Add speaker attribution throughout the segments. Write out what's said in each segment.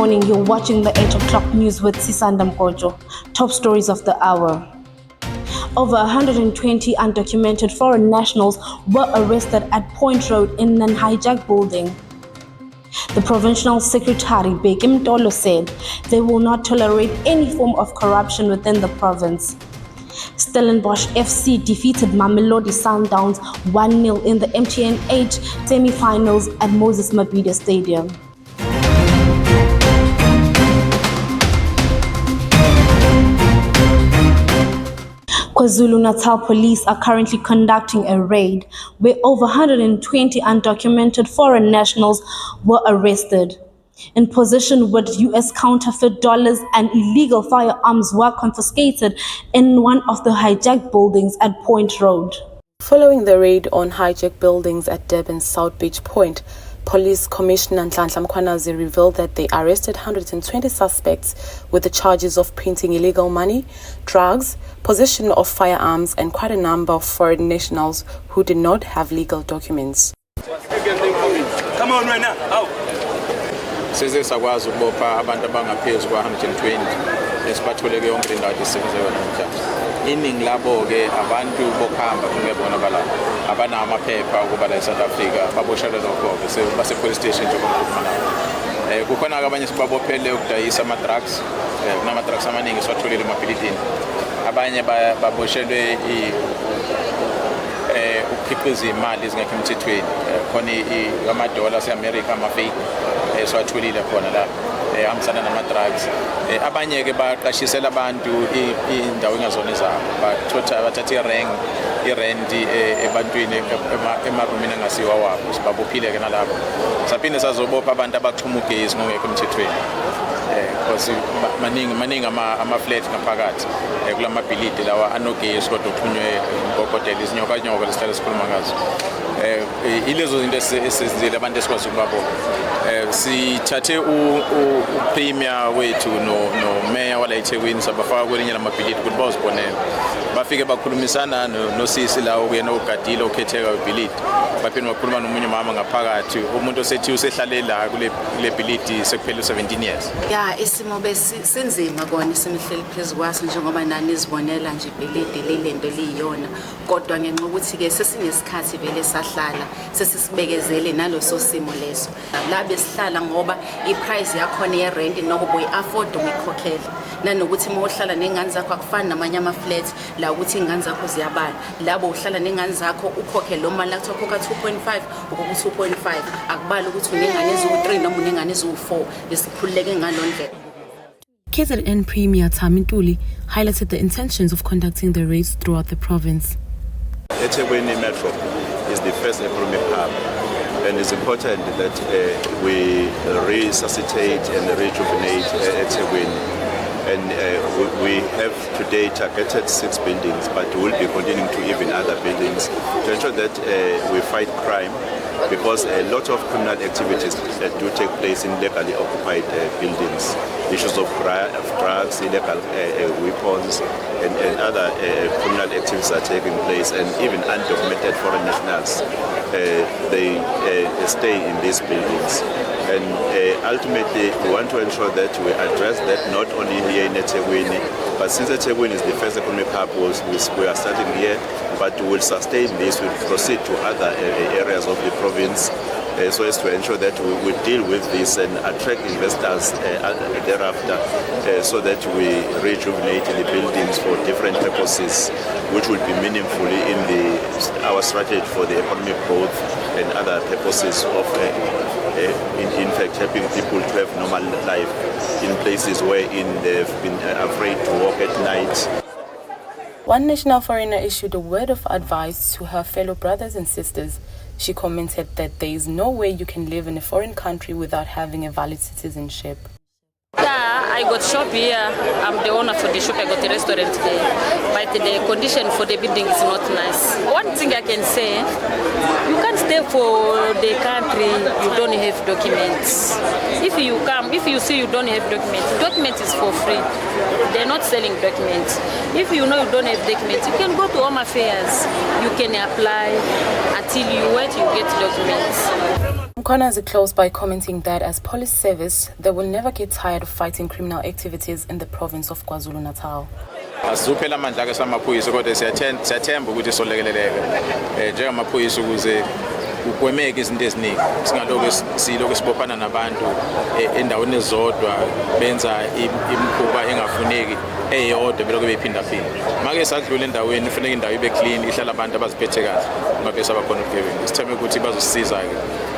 Speaker 1: morning, you're watching the 8 o'clock news with Sisanda Mkojo. Top stories of the hour. Over 120 undocumented foreign nationals were arrested at Point Road in an hijacked building. The Provincial Secretary, Bheki Mtolo, said they will not tolerate any form of corruption within the province. Stellenbosch FC defeated Mamelodi Sundowns 1-0 in the MTN 8 semi-finals at Moses Mabhida Stadium. KwaZulu-Natal police are currently conducting a raid where over 120 undocumented foreign nationals were arrested. In possession with US counterfeit dollars and illegal firearms were confiscated in one of the hijacked buildings at Point Road.
Speaker 2: Following the raid on hijacked buildings at Durban's South Beach Point, Police Commissioner Nhlanhla Mkhwanazi revealed that they arrested 120 suspects with the charges of printing illegal money, drugs, possession of firearms, and quite a number of foreign nationals who did not have legal documents.
Speaker 3: Come on right now. Out. Size sakwazi ukubopha abantu abangaphezu kwa120 esibathole ke yonke indawo esisebenza yona namhlanje. Iningi labo ke abantu bokuhamba kungebona bala abana amaphepha ukuba la eSouth Africa baboshelwe lokho bese base police station nje ngokukhona. Kukhona ke abanye sibabophele ukudayisa ama drugs, kunama drugs amaningi siwatholile emabhilidini. Abanye baboshelwe ukukhiqiza imali ezingekho emthethweni khona ama-dollars e-America ama-fake siwatholile khona la ahambisana nama-drugs. Abanye ke baqashisela abantu indawo engazona zabo bathatha irendi ebantwini emarumini angasiwa wabo sibabophile ke nalabo. Saphinde sazobopha abantu abaxhuma ugesi ngokho emthethweni. Because maningi ama-flat ngaphakathi kulamabhilidi lawa anogesi kodwa uxhunywe ngokotela izinyoka lesihlale sikhuluma ngazo. Ilezo zinto esizile abantu esikwazi ukubabona. Sithathe upremier wethu no-mayor wala eThekwini sabafaka kwelinye lamabhilidi ukuthi bazibonele. Bafike bakhulumisana nosisi la okuyena ogadile okhetheka ibhilidi. Baphinde bakhuluma nomunye umama ngaphakathi umuntu osethi usehlale la kule bhilidi sekuphele 17 years.
Speaker 4: Isimo besinzima kona simihleli phezulu kwaso njengoba nani izibonela nje ibhilidi lilento liyona kodwa ngenxa ukuthi ke sesinesikhathi vele sahlala sesisibekezele naloso simo leso la besihlala ngoba iprice yakhona yerent nokuba uyi-afford ukuyikhokhela nanokuthi mohlala nengane zakho akufani namanye ama-flats la ukuthi ingane zakho ziyabala labo uhlala nengane zakho ukhokhe lo mali lakho ukhokha 2.5 ukuku 2.5 akubala ukuthi unengane eziwu3 noma unengane eziwu4 lesikhululeke ngalondlela.
Speaker 2: KZN Premier Thami Ntuli highlighted the intentions of conducting the raids throughout the province.
Speaker 5: eThekwini Metro is the first economic hub, and it's important that we resuscitate and rejuvenate eThekwini. And we have today targeted 6 buildings, but we will be continuing to even other buildings to ensure that we fight crime, because a lot of criminal activities do take place in legally occupied buildings. Issues of drugs, illegal weapons, and other criminal activities are taking place, and even undocumented foreign nationals, they stay in these buildings. And ultimately, we want to ensure that we address that not only here in eThekwini, but since eThekwini is the first economic hub, we are starting here, but we will sustain this, we will proceed to other areas of the province, so as to ensure that we deal with this and attract investors thereafter, so that we rejuvenate the buildings for different purposes, which will be meaningful in our strategy for the economic growth and other purposes of in fact helping people to have normal life in places wherein they've been afraid to walk at night.
Speaker 2: One national foreigner issued a word of advice to her fellow brothers and sisters. She commented that there is no way you can live in a foreign country without having a valid citizenship.
Speaker 6: I got shop here. I'm the owner for the shop. I got a restaurant there. But the condition for the building is not nice. One thing I can say, you can't stay for the country you don't have documents. If you come, if you see you don't have documents is for free. They're not selling documents. If you know you don't have documents, you can go to Home Affairs. You can apply. At till you wait, you get documents.
Speaker 2: Mkhwanazi closed by commenting that as police service, they will never get tired of fighting criminal activities in the province of KwaZulu-Natal.
Speaker 3: Asizuphela amandla ke samaphoyisa kodwa siyathemba ukuthi solekeleleka njengamaphoyisa ukuze ugwemeke izinto eziningi silokhu sibophana nabantu endaweni ezodwa benza imikhuba engafuneki eyodwa belokhu bephindaphinda make sadlula endaweni kufanele indawo ibe clean ihlala abantu abaziphethe kahle uma bese abakhona ubugebengu sithembe ukuthi bazosisiza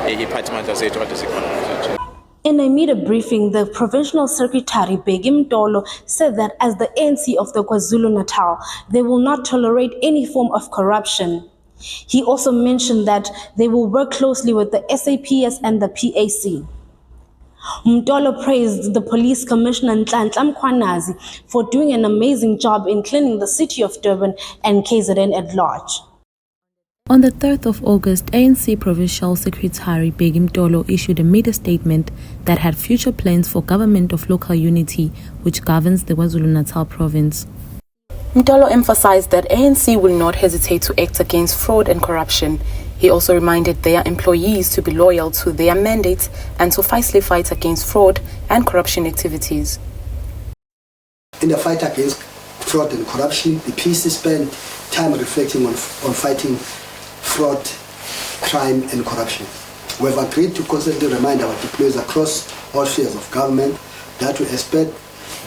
Speaker 3: ke iphathimandla zethu kade sikhona.
Speaker 1: In a media briefing, the Provincial Secretary Begim Tolo said that as the ANC of the KwaZulu-Natal, they will not tolerate any form of corruption. He also mentioned that they will work closely with the SAPS and the PAC. Mtolo praised the Police Commissioner Nhlanhla Mkhwanazi for doing an amazing job in cleaning the city of Durban and KZN at large.
Speaker 2: On the 3rd of August, ANC Provincial Secretary Begim Tolo issued a media statement that had future plans for government of local unity, which governs the KwaZulu-Natal province. Mtolo emphasized that ANC will not hesitate to act against fraud and corruption. He also reminded their employees to be loyal to their mandate and to fiercely fight against fraud and corruption activities.
Speaker 7: In the fight against fraud and corruption, the PC spent time reflecting on fighting fraud, crime and corruption. We have agreed to constantly remind our deployees across all spheres of government that we expect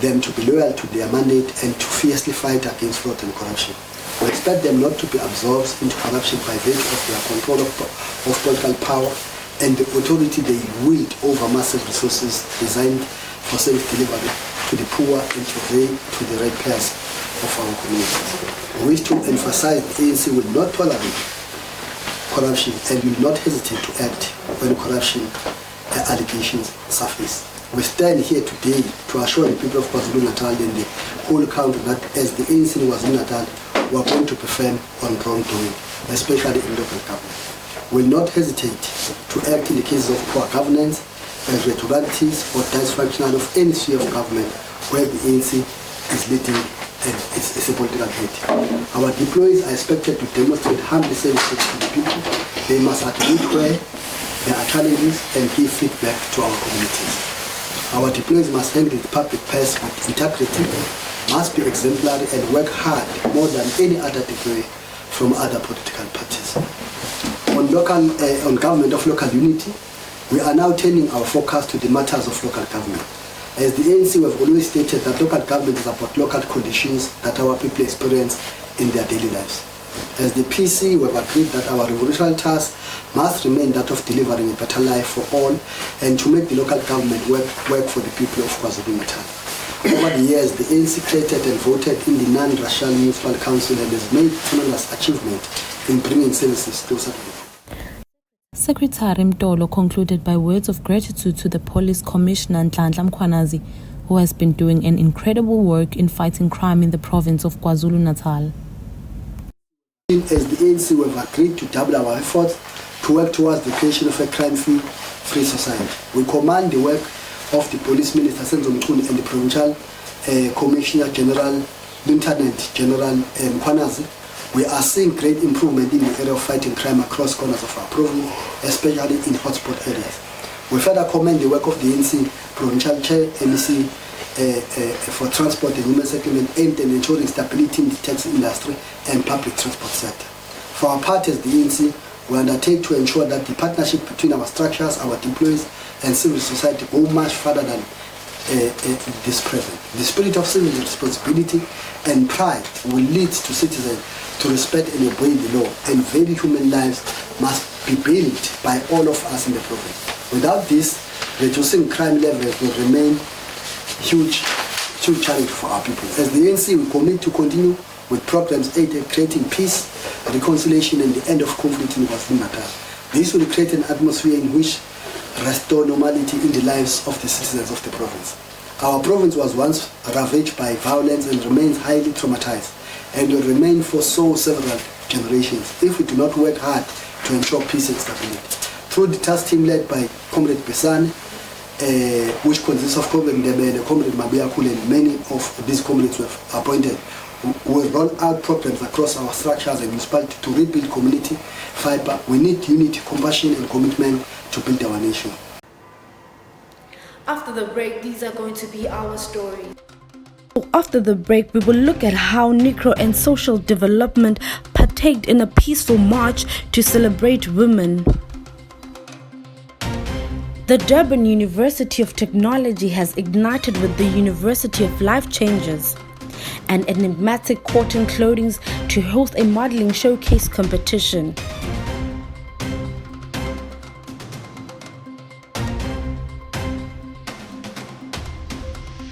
Speaker 7: them to be loyal to their mandate and to fiercely fight against fraud and corruption. We expect them not to be absorbed into corruption by virtue of their control of political power and the authority they wield over massive resources designed for service delivery to the poor and to the ratepayers of our communities. We wish to emphasize the ANC will not tolerate corruption and will not hesitate to act when corruption allegations surface. We stand here today to assure the people of KwaZulu-Natal and the whole country that as the ANC in KwaZulu-Natal, we are going to be firm on wrongdoing, especially in local government. We will not hesitate to act in the cases of poor governance, irregularities or dysfunction of any sphere of government where the ANC is leading and is a political head. Our deployees are expected to demonstrate humble service to the people. They must admit where there are challenges and give feedback to our communities. Our deployees must handle the public purse with integrity, must be exemplary and work hard more than any other deployee from other political parties. On government of local unity, we are now turning our focus to the matters of local government. As the ANC, we have always stated that local government is about local conditions that our people experience in their daily lives. As the PC, we have agreed that our revolutionary task must remain that of delivering a better life for all and to make the local government work for the people of KwaZulu-Natal. Over the years, the ANC created and voted in the non-racial municipal council and has made tremendous achievement in bringing services closer to the people.
Speaker 2: Secretary Mtolo concluded by words of gratitude to the Police Commissioner Nhlanhla Mkhwanazi, who has been doing an incredible work in fighting crime in the province of KwaZulu-Natal.
Speaker 7: As the ANC, we have agreed to double our efforts to work towards the creation of a crime-free society. We command the work of the Police Minister Senzo Mchunu and the Provincial Commissioner General, Lieutenant General Mkhwanazi. We are seeing great improvement in the area of fighting crime across corners of our province, especially in hotspot areas. We further commend the work of the ANC Provincial Chair, MEC for Transport and Human Settlement aimed at ensuring stability in the taxi industry and public transport sector. For our part as the ANC, we undertake to ensure that the partnership between our structures, our employees and civil society go much further than this present. The spirit of civil responsibility and pride will lead to citizens to respect and obey the law, and very human lives must be built by all of us in the province. Without this, reducing crime levels will remain huge challenge for our people. As the ANC, we commit to continue with programs aimed at creating peace, reconciliation and the end of conflict in KwaZulu-Natal. This will create an atmosphere in which restore normality in the lives of the citizens of the province. Our province was once ravaged by violence and remains highly traumatized and will remain for several generations if we do not work hard to ensure peace and stability. Through the task team led by Comrade Besane, which consists of Comrade Ndebele, Comrade Mabiakule, and many of these comrades were appointed, We roll out programs across our structures and municipality to rebuild community fiber. We need unity, compassion, and commitment to build our nation.
Speaker 1: After the break, these are going to be our stories. After the break, we will look at how Negro and social development partaked in a peaceful march to celebrate women. The Durban University of Technology has ignited with the University of Life Changes, an enigmatic cotton clothing to host a modeling showcase competition.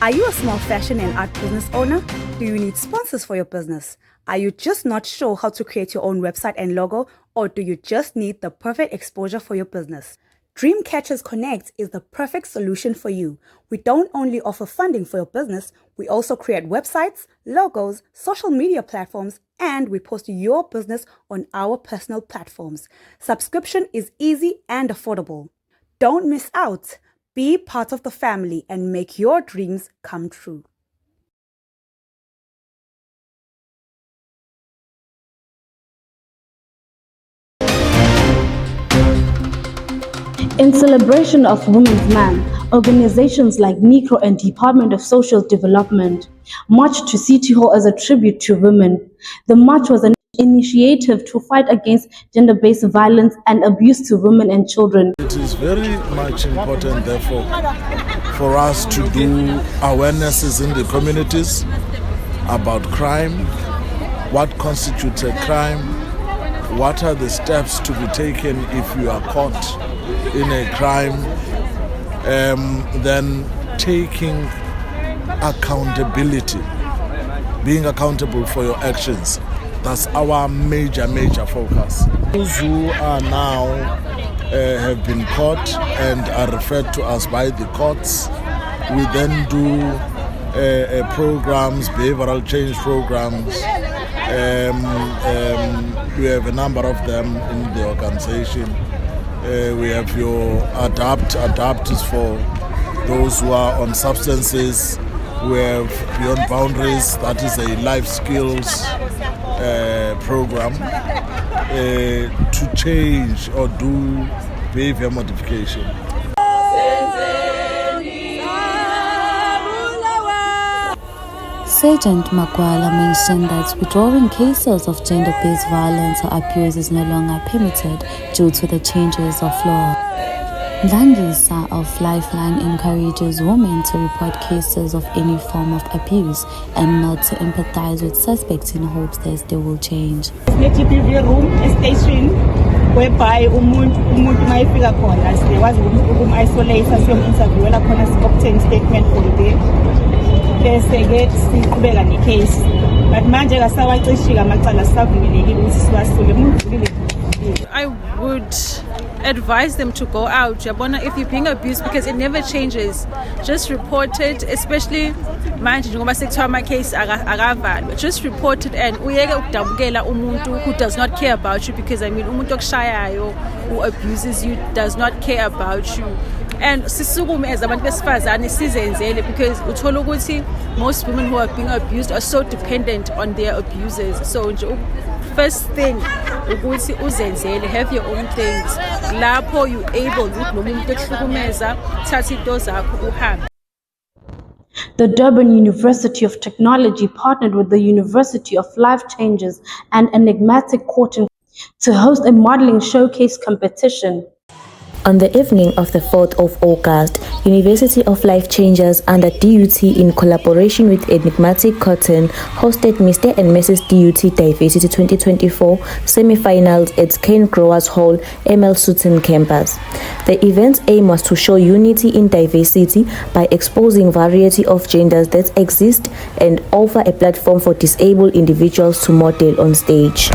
Speaker 8: Are you a small fashion and art business owner? Do you need sponsors for your business? Are you just not sure how to create your own website and logo, or do you just need the perfect exposure for your business? Dreamcatchers Connect is the perfect solution for you. We don't only offer funding for your business, we also create websites, logos, social media platforms, and we post your business on our personal platforms. Subscription is easy and affordable. Don't miss out. Be part of the family and make your dreams come true.
Speaker 1: In celebration of Women's Month, organizations like Negro and Department of Social Development marched to City Hall as a tribute to women. The march was an initiative to fight against gender-based violence and abuse to women and children.
Speaker 9: It is very much important, therefore, for us to do awarenesses in the communities about crime, what constitutes a crime, what are the steps to be taken if you are caught in a crime, then taking accountability, being accountable for your actions. That's our major focus. Those who are now have been caught and are referred to us by the courts, we then do programs, behavioral change programs. We have a number of them in the organization. We have your adapt is for those who are on substances. We have Beyond Boundaries, that is a life skills program to change or do behavior modification.
Speaker 10: Sergeant Magwala mentioned that withdrawing cases of gender-based violence or abuse is no longer permitted due to the changes of law. Ndangisa of Lifeline encourages women to report cases of any form of abuse and not to empathize with suspects in hopes that they will change.
Speaker 11: GPV room, a station whereby umuntu mayifika khona sikwazi ukum-isolate siyom-interviewela khona si-obtain statement from there bese-ke siqhubeka necase but manje kasawacishi-ke amacala sisavumelekile ukuthi siwasule umuntu vulile.
Speaker 12: I would advise them to go out. Yabona, if you're being abused, because it never changes, just report it, especially manje njengoba sekuthiwa ama-case akavalwe. Just report it and uyeke ukudabukela umuntu who does not care about you, because I mean umuntu okushayayo who abuses you does not care about you. And sisukume as abantu besifazane sizenzele, because uthola ukuthi most women who are being abused are so dependent on their abusers. So first thing ukuthi uzenzele, have your own things. Lapho you able ukuthi noma umuntu ekuhlukumeza thatha into zakho uhambe.
Speaker 1: The Durban University of Technology partnered with the University of Life Changes and Enigmatic Cotton to host a modeling showcase competition.
Speaker 10: On the evening of the 4th of August, University of Life Changers under DUT in collaboration with Enigmatic Cotton hosted Mr. and Mrs. DUT Diversity 2024 semi-finals at Cane Growers Hall, ML Sutton campus. The event's aim was to show unity in diversity by exposing variety of genders that exist and offer a platform for disabled individuals to model on stage.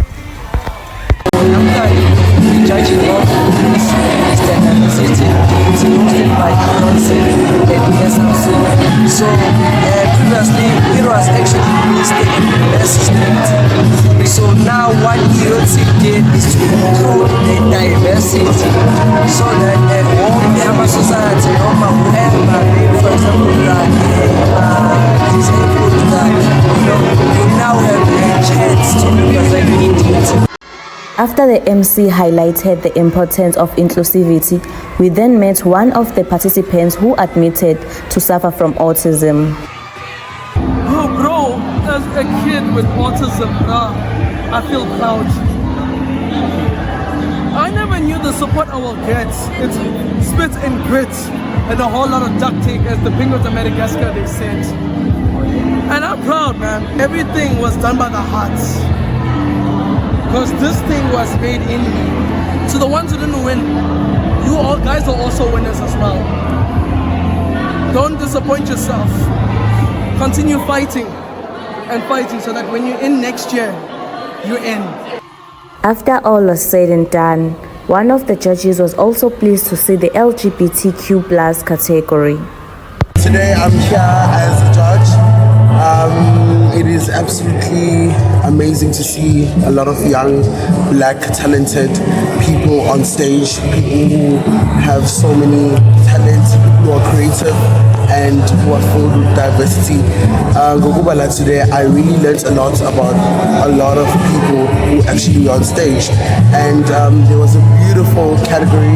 Speaker 13: So previously it was actually listed in assistant. So now what DOT did is to include the diversity so that all society, whoever, maybe for example, disabled, you now have and it was like we need DUT.
Speaker 10: After the MC highlighted the importance of inclusivity, we then met one of the participants who admitted to suffer from autism.
Speaker 14: Oh bro, as a kid with autism, I feel proud. I never knew the support I will get. It's spit and grit and a whole lot of duct tape as the penguins of Madagascar they sent. And I'm proud, man. Everything was done by the hearts. Because this thing was made in me. To the ones who didn't win, you all guys are also winners as well. Don't disappoint yourself. Continue fighting and fighting so that when you're in next year, you're in.
Speaker 10: After all was said and done, one of the judges was also pleased to see the LGBTQ+ category.
Speaker 15: Today I'm here as a judge. It is absolutely amazing to see a lot of young, black, talented people on stage, people who have so many talents, who are creative and who are filled with diversity. Gokubala today, I really learned a lot about a lot of people who actually were on stage. And there was a beautiful category,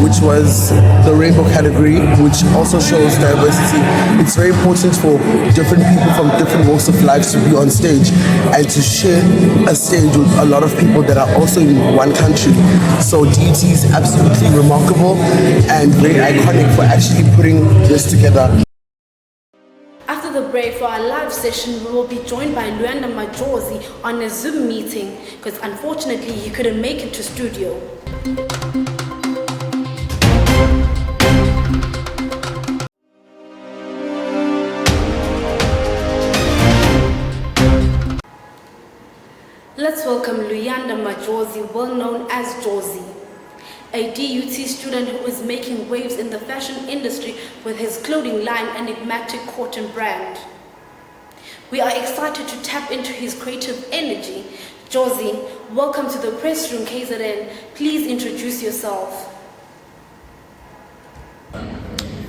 Speaker 15: which was the rainbow category, which also shows diversity. It's very important for different people from different walks of life to be on stage and to share a stage with a lot of people that are also in one country. So DUT is absolutely remarkable and very iconic for actually putting this together.
Speaker 1: After the break for our live session, we will be joined by Luyanda Majozi on a Zoom meeting because unfortunately he couldn't make it to studio. Let's welcome Luyanda Majozi, well known as Jozi, a DUT student who is making waves in the fashion industry with his clothing line Enigmatic Cotton brand. We are excited to tap into his creative energy. Jozi, welcome to the Press Room KZN. Please introduce yourself.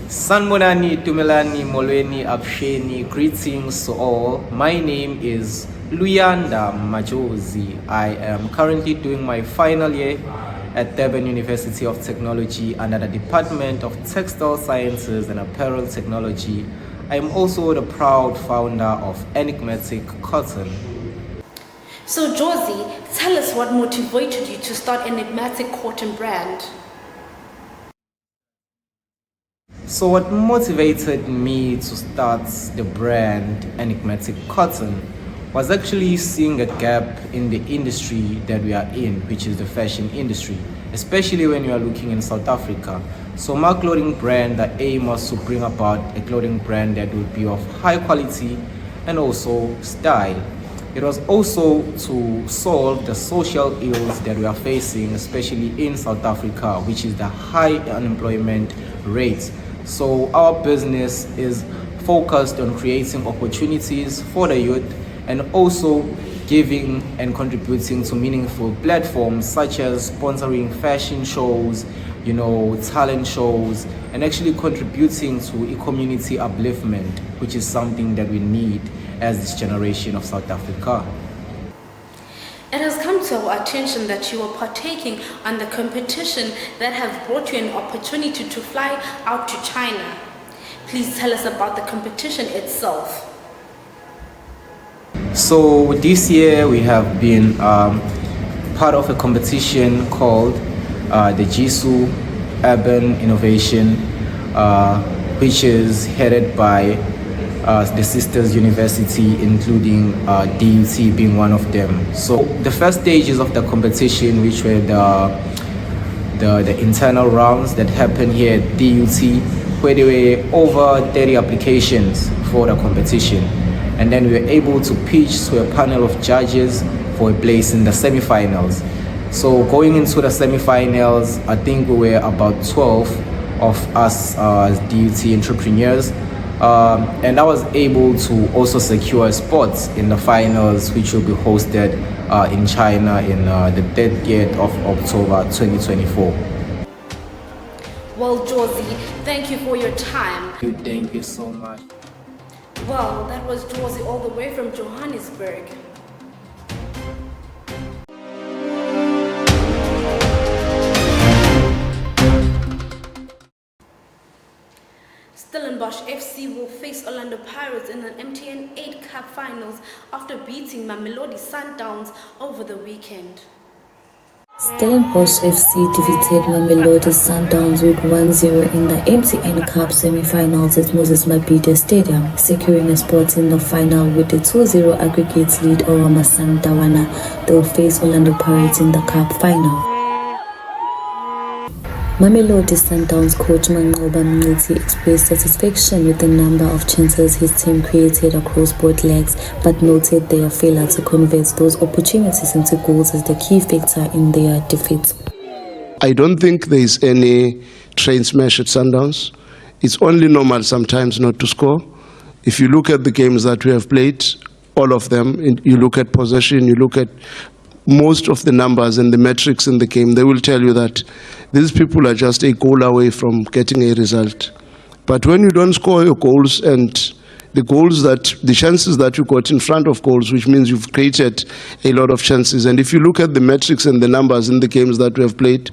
Speaker 16: Sanbonani, Tumelani, Molweni, Absheni, greetings to all. My name is Luyanda Majozi. I am currently doing my final year at Durban University of Technology under the Department of Textile Sciences and Apparel Technology. I am also the proud founder of Enigmatic Cotton.
Speaker 1: So Jozi, tell us what motivated you to start Enigmatic Cotton brand.
Speaker 16: So what motivated me to start the brand Enigmatic Cotton was actually seeing a gap in the industry that we are in, which is the fashion industry, especially when you are looking in South Africa. So my clothing brand, the aim was to bring about a clothing brand that would be of high quality and also style. It was also to solve the social ills that we are facing, especially in South Africa, which is the high unemployment rate. So our business is focused on creating opportunities for the youth and also giving and contributing to meaningful platforms such as sponsoring fashion shows, talent shows, and actually contributing to a community upliftment, which is something that we need as this generation of South Africa.
Speaker 1: It has come to our attention that you are partaking on the competition that have brought you an opportunity to fly out to China. Please tell us about the competition itself.
Speaker 16: So this year we have been part of a competition called the Jisu Urban Innovation, which is headed by the Sisters University, including DUT being one of them. So the first stages of the competition, which were the internal rounds that happened here at DUT, where there were over 30 applications for the competition. And then we were able to pitch to a panel of judges for a place in the semi-finals. So going into the semi-finals, I think we were about 12 of us as DUT entrepreneurs. And I was able to also secure a spot in the finals, which will be hosted in China in the 30th of October 2024.
Speaker 1: Well, Jozi, thank you for your time.
Speaker 16: Thank you so much.
Speaker 1: Well, that was Jozi all the way from Johannesburg. FC will face Orlando Pirates in an MTN 8 Cup Finals after beating Mamelodi Sundowns over the weekend.
Speaker 10: Stellenbosch FC defeated Mamelodi Sundowns with 1-0 in the MTN Cup semi-finals at Moses Mabhida Stadium, securing a spot in the final with a 2-0 aggregate lead over Masandawana. They will face Orlando Pirates in the Cup final. Mamelodi Sundowns coach Manqoba Mngqithi expressed satisfaction with the number of chances his team created across both legs, but noted their failure to convert those opportunities into goals as the key factor in their defeat.
Speaker 17: I don't think there is any train smash at Sundowns. It's only normal sometimes not to score. If you look at the games that we have played, all of them, you look at possession, you look at most of the numbers and the metrics in the game, they will tell you that these people are just a goal away from getting a result. But when you don't score your goals and the chances that you got in front of goals, which means you've created a lot of chances. And if you look at the metrics and the numbers in the games that we have played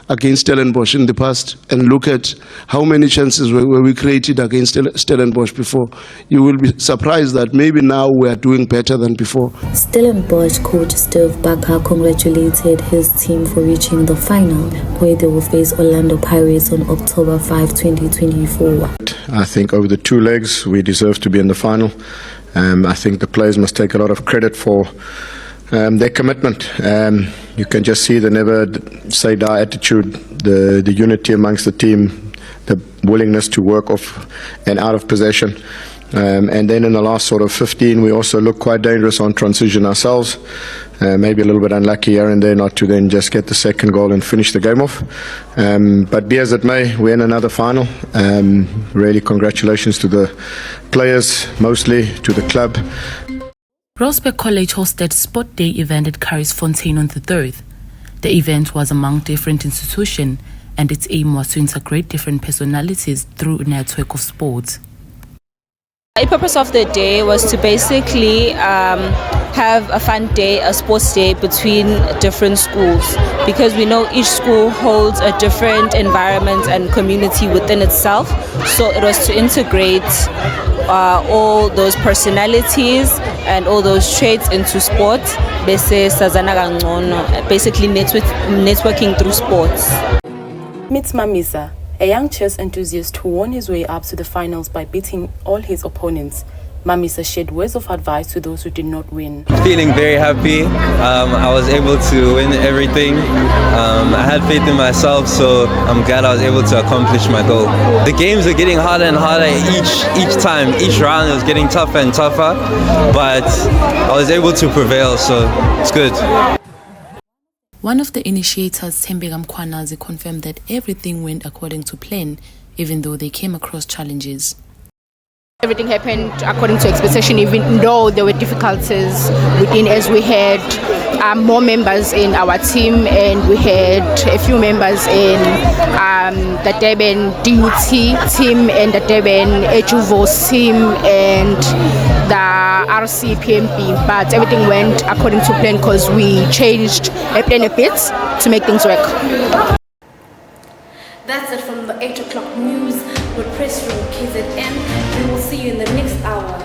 Speaker 17: against Stellenbosch in the past, and look at how many chances were we created against Stellenbosch before, you will be surprised that maybe now we are doing better than before.
Speaker 10: Stellenbosch coach Steve Barker congratulated his team for reaching the final, where they will face Orlando Pirates on October 5, 2024.
Speaker 18: I think over the two legs we deserve to be in the final. I think the players must take a lot of credit for their commitment. You can just see the never say die attitude, the unity amongst the team, the willingness to work off and out of possession. And then in the last sort of 15 we also look quite dangerous on transition ourselves. Maybe a little bit unlucky here and there not to then just get the second goal and finish the game off. But be as it may, we're in another final. Really congratulations to the players, mostly to the club.
Speaker 2: Rosberg College hosted Sport Day event at Carriesfontein on the 3rd. The event was among different institutions, and its aim was to integrate different personalities through a network of sports.
Speaker 19: The purpose of the day was to basically have a fun day, a sports day between different schools, because we know each school holds a different environment and community within itself. So it was to integrate all those personalities and all those traits into sport, basically networking through sports.
Speaker 2: Meet Mamisa, a young chess enthusiast who won his way up to the finals by beating all his opponents. Mamisa shared words of advice to those who did not win.
Speaker 20: Feeling very happy. I was able to win everything. I had faith in myself, so I'm glad I was able to accomplish my goal. The games are getting harder and harder each time. Each round it was getting tougher and tougher, but I was able to prevail, so it's good.
Speaker 2: One of the initiators, Thembeka Mkhwanazi, confirmed that everything went according to plan, even though they came across challenges.
Speaker 21: Everything happened according to expectation, even though there were difficulties within, as we had more members in our team, and we had a few members in the Durban DUT team and the Durban Ejuvos team and the RCPMP, but everything went according to plan because we changed a plan a bit to make things work.
Speaker 1: That's it from the 8 o'clock news with Press Room KZN. We will see you in the next hour.